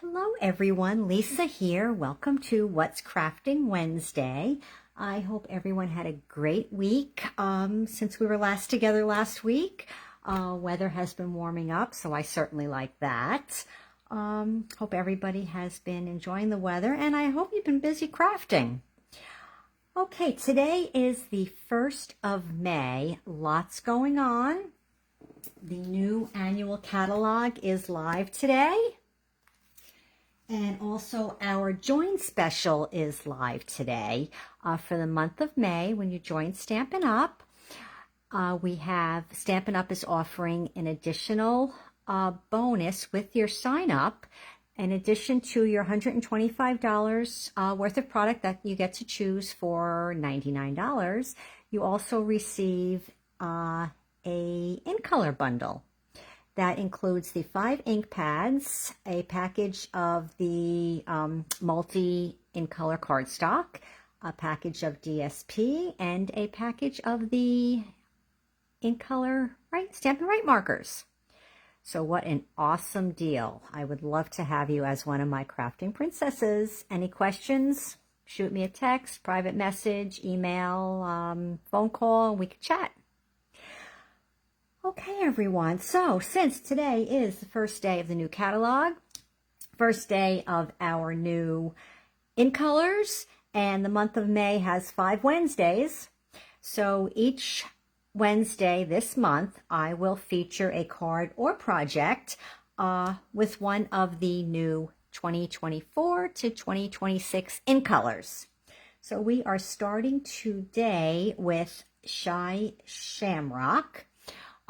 Hello everyone, Lisa here. Welcome to What's Crafting Wednesday. I hope everyone had a great week since we were last together last week. Weather has been warming up, so I certainly like that. Hope everybody has been enjoying the weather, and I hope you've been busy crafting. Okay, today is the 1st of May. Lots going on. The new annual catalog is live today. And also our join special is live today for the month of May. When you join Stampin' Up, we have Stampin' Up is offering an additional bonus with your sign up. In addition to your $125 worth of product that you get to choose for $99, you also receive a in-color bundle. That includes the 5 ink pads, a package of the multi in-color cardstock, a package of DSP, and a package of the in-color Stampin' Right markers. So what an awesome deal. I would love to have you as one of my crafting princesses. Any questions? Shoot me a text, private message, email, phone call, and we can chat. Okay, everyone, so since today is the first day of the new catalog, first day of our new in colors, and the month of May has 5 Wednesdays, so each Wednesday this month, I will feature a card or project with one of the new 2024 to 2026 in colors. So we are starting today with Shamrock.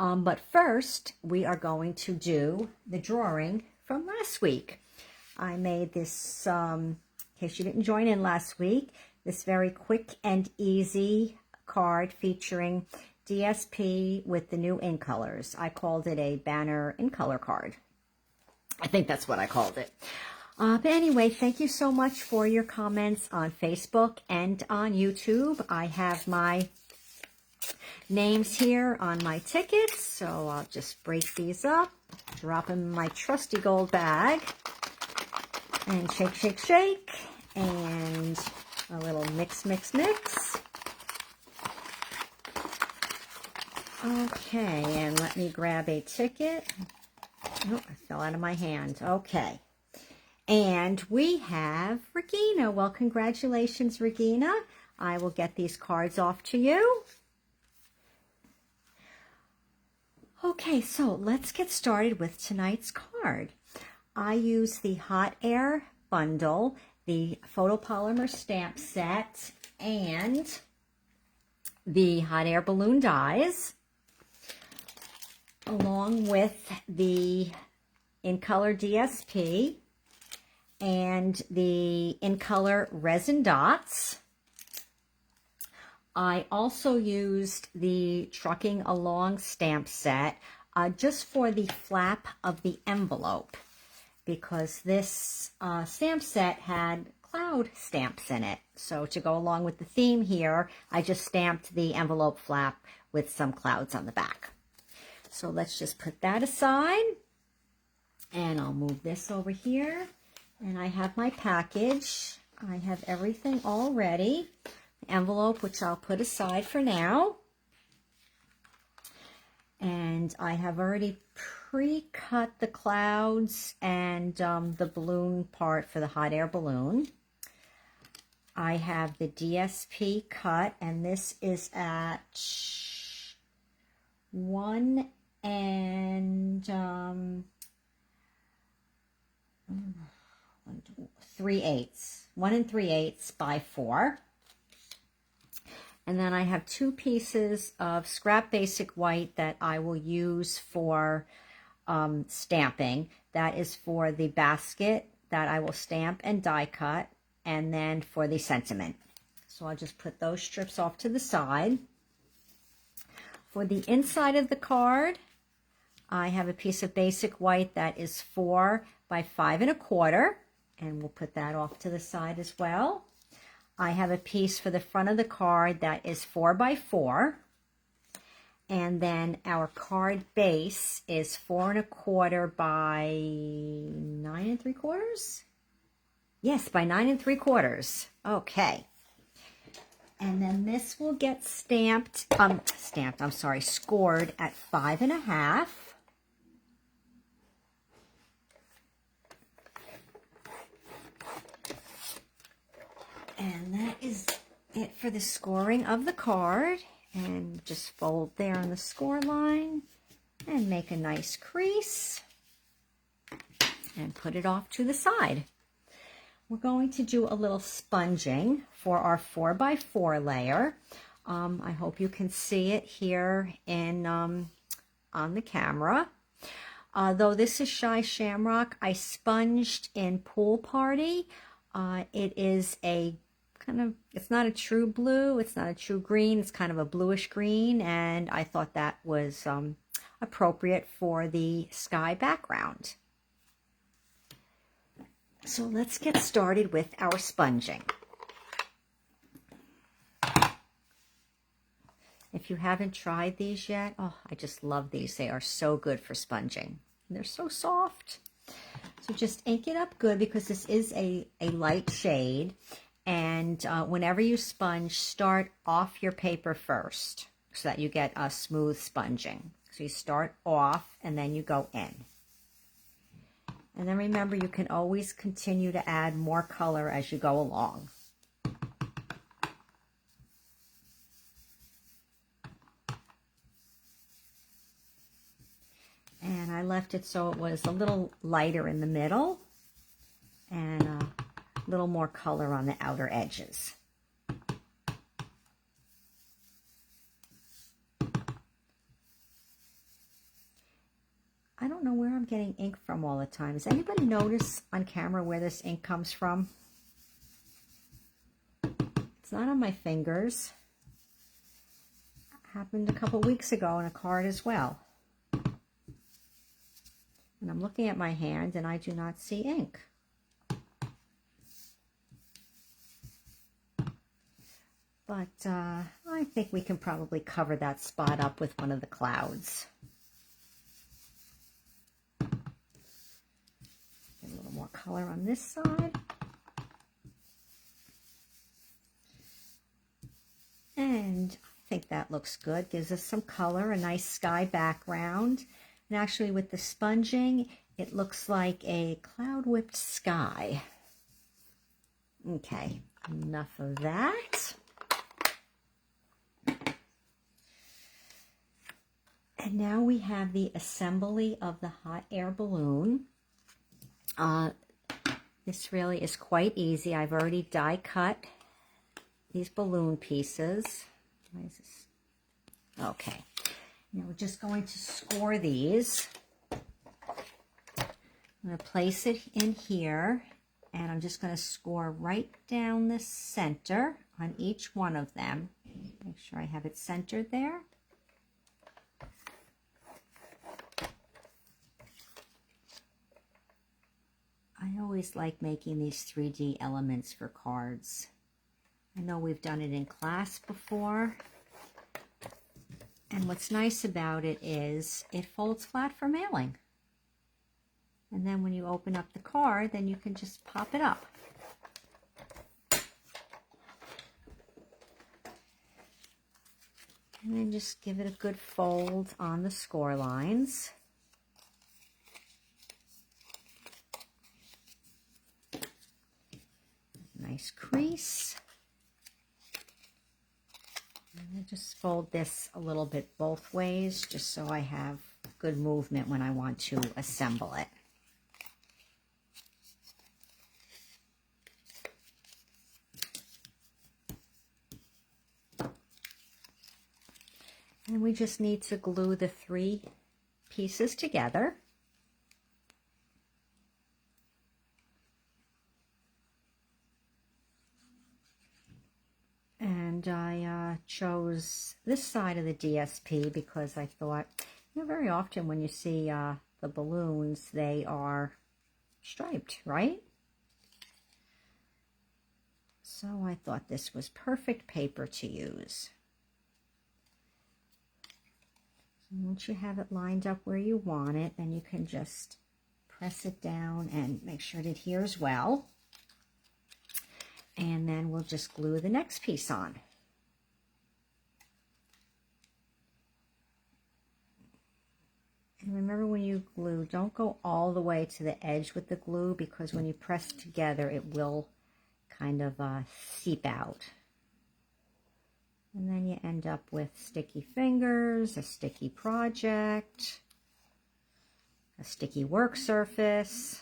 But first, we are going to do the drawing from last week. I made this, in case you didn't join in last week, this very quick and easy card featuring DSP with the new in colors. I called it a banner in color card. I think that's what I called it. But anyway, thank you so much for your comments on Facebook and on YouTube. I have my names here on my tickets, so I'll just break these up, drop them in my trusty gold bag, and shake, shake, shake, and a little mix, mix, mix. Okay, and let me grab a ticket. Oh, it fell out of my hand. Okay. And we have Regina. Well, congratulations, Regina. I will get these cards off to you. Okay, so let's get started with tonight's card. I use the Hot Air bundle, the photopolymer stamp set, and the Hot Air balloon dies, along with the in-color DSP and the in-color resin dots. I also used the Trucking Along stamp set just for the flap of the envelope, because this stamp set had cloud stamps in it. So to go along with the theme here, I just stamped the envelope flap with some clouds on the back. So let's just put that aside, and I'll move this over here. And I have my package. I have everything all ready. Envelope, which I'll put aside for now, and I have already pre-cut the clouds and the balloon part for the hot air balloon. I have the DSP cut, and this is at 1 3/8, 1 3/8 by 4. And then I have 2 pieces of scrap basic white that I will use for stamping. That is for the basket that I will stamp and die cut, and then for the sentiment. So I'll just put those strips off to the side. For the inside of the card, I have a piece of basic white that is 4 by 5 1/4, and we'll put that off to the side as well. I have a piece for the front of the card that is 4 by 4. And then our card base is 4 1/4 by 9 9 3/4? Yes, by 9 3/4. Okay. And then this will get scored at 5.5. And that is it for the scoring of the card. And just fold there on the score line and make a nice crease and put it off to the side. We're going to do a little sponging for our 4x4 layer. I hope you can see it here in on the camera. Though this is Shy Shamrock, I sponged in Pool Party. It is a it's not a true blue, it's not a true green, it's kind of a bluish green, and I thought that was appropriate for the sky background. So let's get started with our sponging. If you haven't tried these yet, oh, I just love these. They are so good for sponging. They're so soft. So just ink it up good because this is a light shade. And whenever you sponge, start off your paper first so that you get a smooth sponging. So you start off and then you go in. And then remember, you can always continue to add more color as you go along. And I left it so it was a little lighter in the middle and a little more color on the outer edges. I don't know where I'm getting ink from all the time. Does anybody notice on camera where this ink comes from? It's not on my fingers. It happened a couple weeks ago on a card as well. And I'm looking at my hand and I do not see ink. But I think we can probably cover that spot up with one of the clouds. Get a little more color on this side. And I think that looks good. Gives us some color, a nice sky background. And actually with the sponging, it looks like a cloud-whipped sky. Okay, enough of that. And now we have the assembly of the hot air balloon. This really is quite easy. I've already die cut these balloon pieces. Why is this? Okay. Now we're just going to score these. I'm going to place it in here, and I'm just going to score right down the center on each one of them. Make sure I have it centered there. I always like making these 3D elements for cards. I know we've done it in class before. And what's nice about it is it folds flat for mailing. And then when you open up the card, then you can just pop it up. And then just give it a good fold on the score lines. Nice crease. And just fold this a little bit both ways, just so I have good movement when I want to assemble it. And we just need to glue the 3 pieces together. And I chose this side of the DSP because I thought, you know, very often when you see the balloons, they are striped, right? So I thought this was perfect paper to use. So once you have it lined up where you want it, then you can just press it down and make sure it adheres well. And then we'll just glue the next piece on. And remember, when you glue, don't go all the way to the edge with the glue, because when you press together, it will kind of seep out. And then you end up with sticky fingers, a sticky project, a sticky work surface.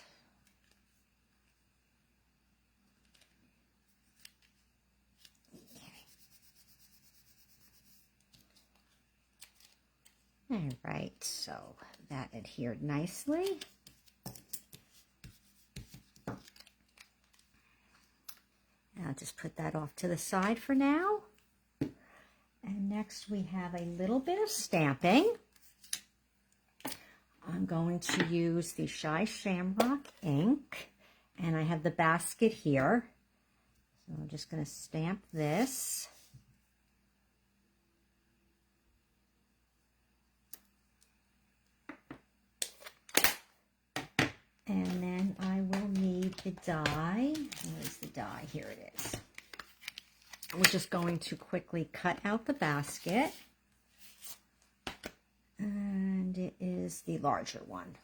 All right, so that adhered nicely. I'll just put that off to the side for now. And next we have a little bit of stamping. I'm going to use the Shamrock ink, and I have the basket here. So I'm just going to stamp this. And then I will need the die. Where's the die? Here it is. We're just going to quickly cut out the basket. And it is the larger one.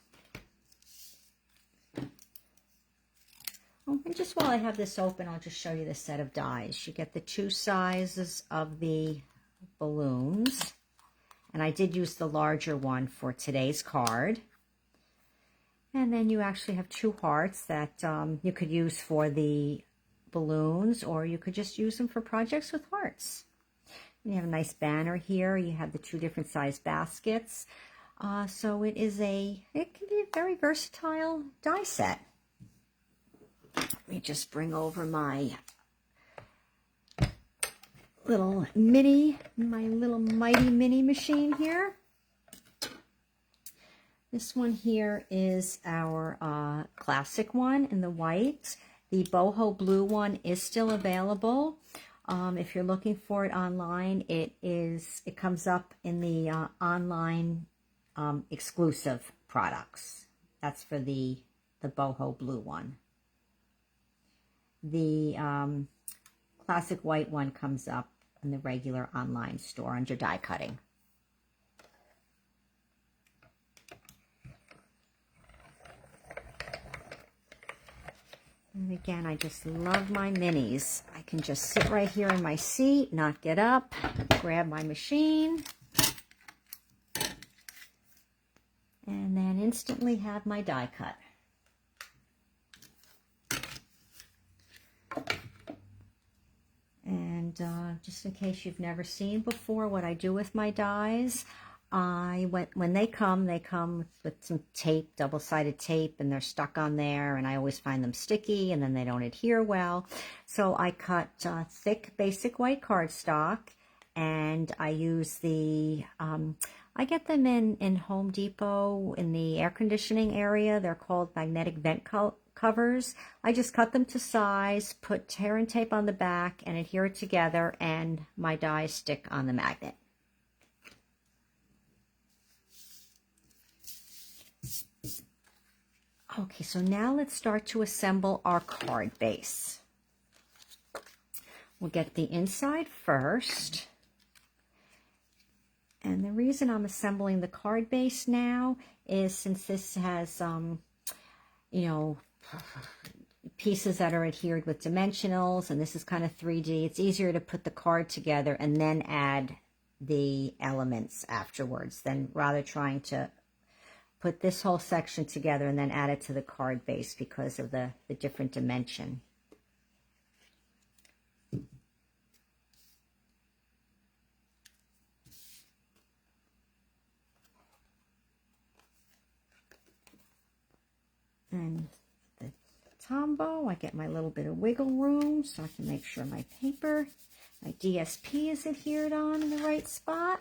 Oh, and just while I have this open, I'll just show you the set of dies. You get the 2 sizes of the balloons. And I did use the larger one for today's card. And then you actually have 2 hearts that you could use for the balloons, or you could just use them for projects with hearts. And you have a nice banner here. You have the 2 different size baskets. So it can be a very versatile die set. Let me just bring over my little mighty mini machine here. This one here is our classic one in the white. The boho blue one is still available. If you're looking for it online, it comes up in the online exclusive products. That's for the boho blue one. The classic white one comes up in the regular online store under die cutting. And again, I just love my minis. I can just sit right here in my seat, not get up, grab my machine, and then instantly have my die cut. And just in case you've never seen before what I do with my dies, when they come with some tape, double-sided tape, and they're stuck on there, and I always find them sticky, and then they don't adhere well. So I cut thick basic white cardstock, and I use I get them in Home Depot in the air conditioning area. They're called magnetic vent covers. I just cut them to size, put tear and tape on the back, and adhere it together, and my dies stick on the magnet. Okay, so now let's start to assemble our card base. We'll get the inside first. And the reason I'm assembling the card base now is since this has, pieces that are adhered with dimensionals, and this is kind of 3D, it's easier to put the card together and then add the elements afterwards than rather trying to put this whole section together and then add it to the card base because of the different dimension. And the Tombow, I get my little bit of wiggle room so I can make sure my paper, my DSP is adhered on in the right spot.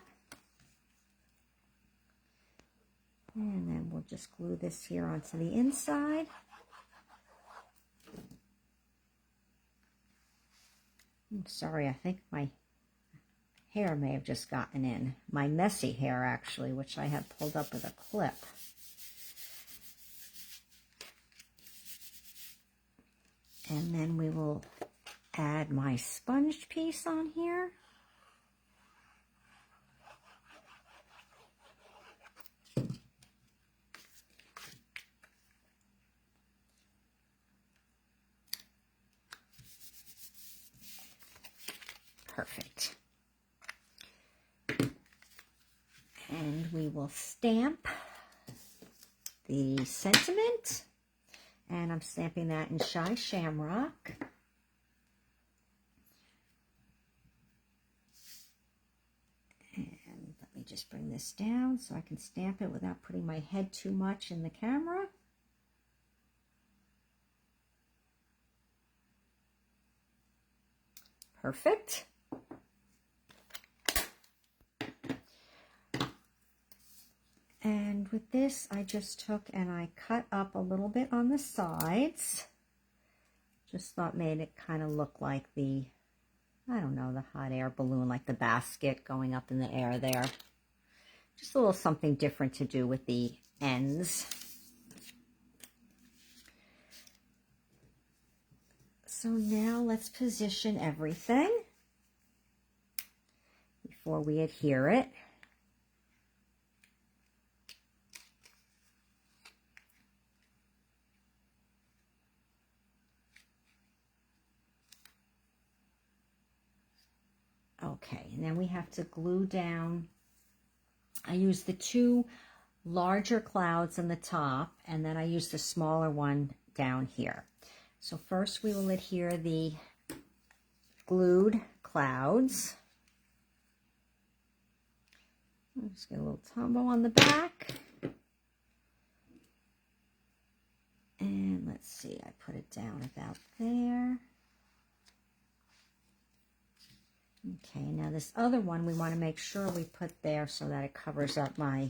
And then we'll just glue this here onto the inside. I'm sorry, I think my hair may have just gotten in. My messy hair, actually, which I have pulled up with a clip. And then we will add my sponge piece on here. Perfect. And we will stamp the sentiment. And I'm stamping that in Shamrock. And let me just bring this down so I can stamp it without putting my head too much in the camera. Perfect. And with this, I just took and I cut up a little bit on the sides. Just thought made it kind of look like the, I don't know, the hot air balloon, like the basket going up in the air there. Just a little something different to do with the ends. So now let's position everything before we adhere it. Okay, and then we have to glue down. I use the two larger clouds on the top, and then I use the smaller one down here. So first we will adhere the glued clouds. I'll just get a little Tombow on the back. And let's see, I put it down about there. Okay, now this other one we want to make sure we put there so that it covers up my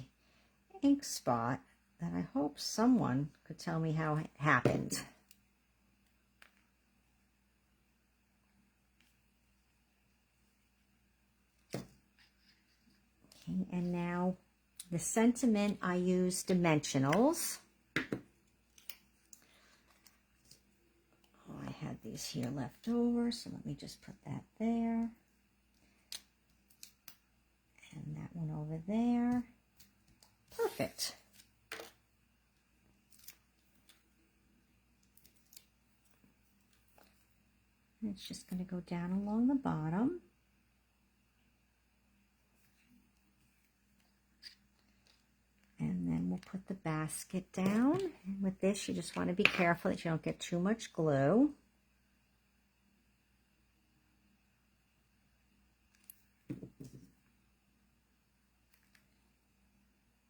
ink spot that I hope someone could tell me how it happened. Okay, and now the sentiment, I use dimensionals. Oh, I had these here left over, so let me just put that there. And that one over there. Perfect. And it's just going to go down along the bottom. And then we'll put the basket down. And with this, you just want to be careful that you don't get too much glue.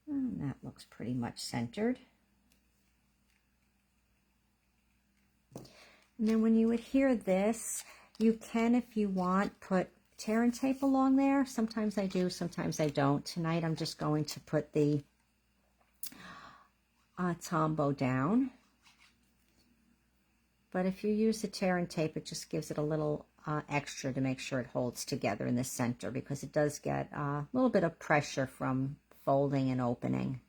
And that looks pretty much centered. And then when you adhere this, you can, if you want, put tear and tape along there. Sometimes I do, sometimes I don't. Tonight I'm just going to put the Tombow down. But if you use the tear and tape, it just gives it a little extra to make sure it holds together in the center, because it does get a little bit of pressure from folding and opening.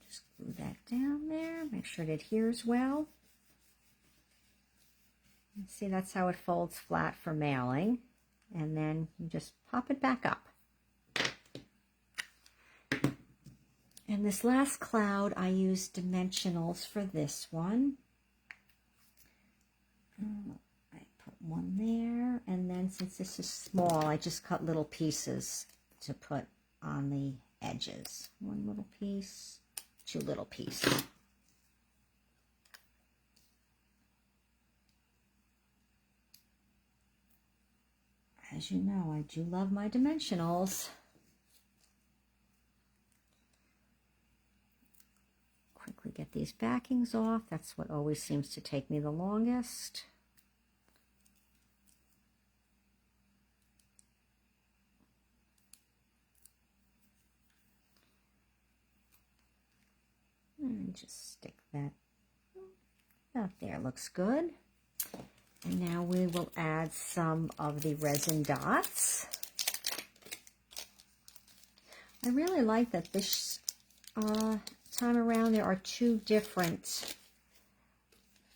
Just glue that down there, make sure it adheres well. See, that's how it folds flat for mailing. And then you just pop it back up. And this last cloud, I used dimensionals for this one. I put one there, and then since this is small, I just cut little pieces to put on the edges. One little piece, two little pieces. As you know, I do love my dimensionals. Quickly get these backings off. That's what always seems to take me the longest. And just stick that out there. Looks good. And now we will add some of the resin dots. I really like that this time around there are 2 different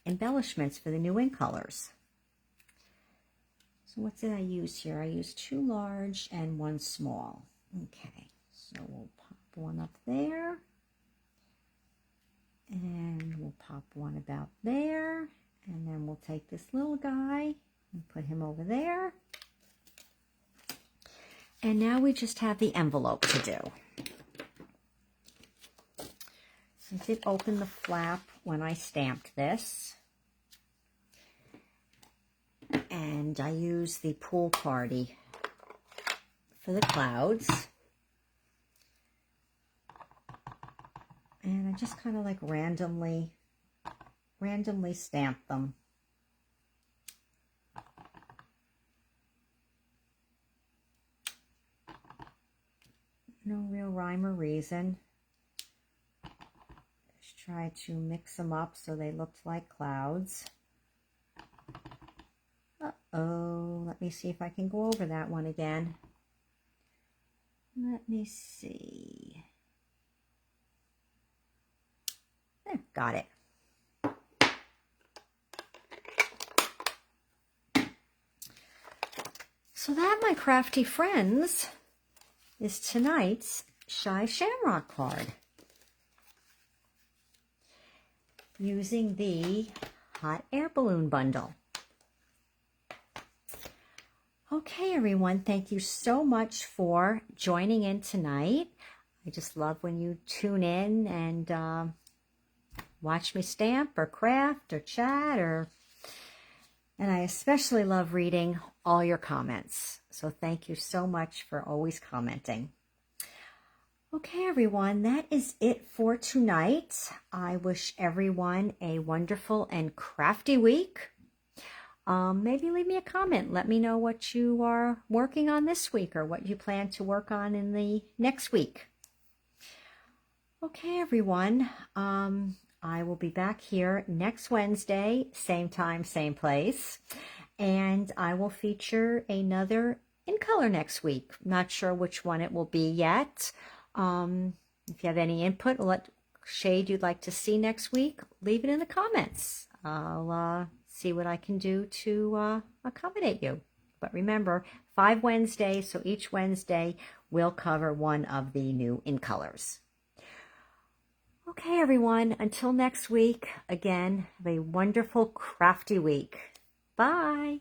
embellishments for the new ink colors. So what did I use here? I used 2 large and 1 small. Okay, so we'll pop one up there. And we'll pop one about there. And then we'll take this little guy and put him over there. And now we just have the envelope to do. So I did open the flap when I stamped this. And I used the pool party for the clouds. And I just kind of like randomly stamp them. No real rhyme or reason. Just try to mix them up so they looked like clouds. Uh-oh, let me see if I can go over that one again. Let me see. There, got it. So that, my crafty friends, is tonight's Shy Shamrock card. Using the Hot Air Balloon Bundle. Okay, everyone, thank you so much for joining in tonight. I just love when you tune in and watch me stamp or craft or chat, and I especially love reading all your comments. So thank you so much for always commenting. Okay, everyone, that is it for tonight. I wish everyone a wonderful and crafty week. Maybe leave me a comment. Let me know what you are working on this week or what you plan to work on in the next week. Okay, everyone. I will be back here next Wednesday, same time, same place. And I will feature another in color next week. Not sure which one it will be yet. If you have any input or what shade you'd like to see next week, leave it in the comments. I'll see what I can do to accommodate you. But remember, 5 Wednesdays, so each Wednesday will cover one of the new in colors. Okay, everyone, until next week, again, have a wonderful, crafty week. Bye.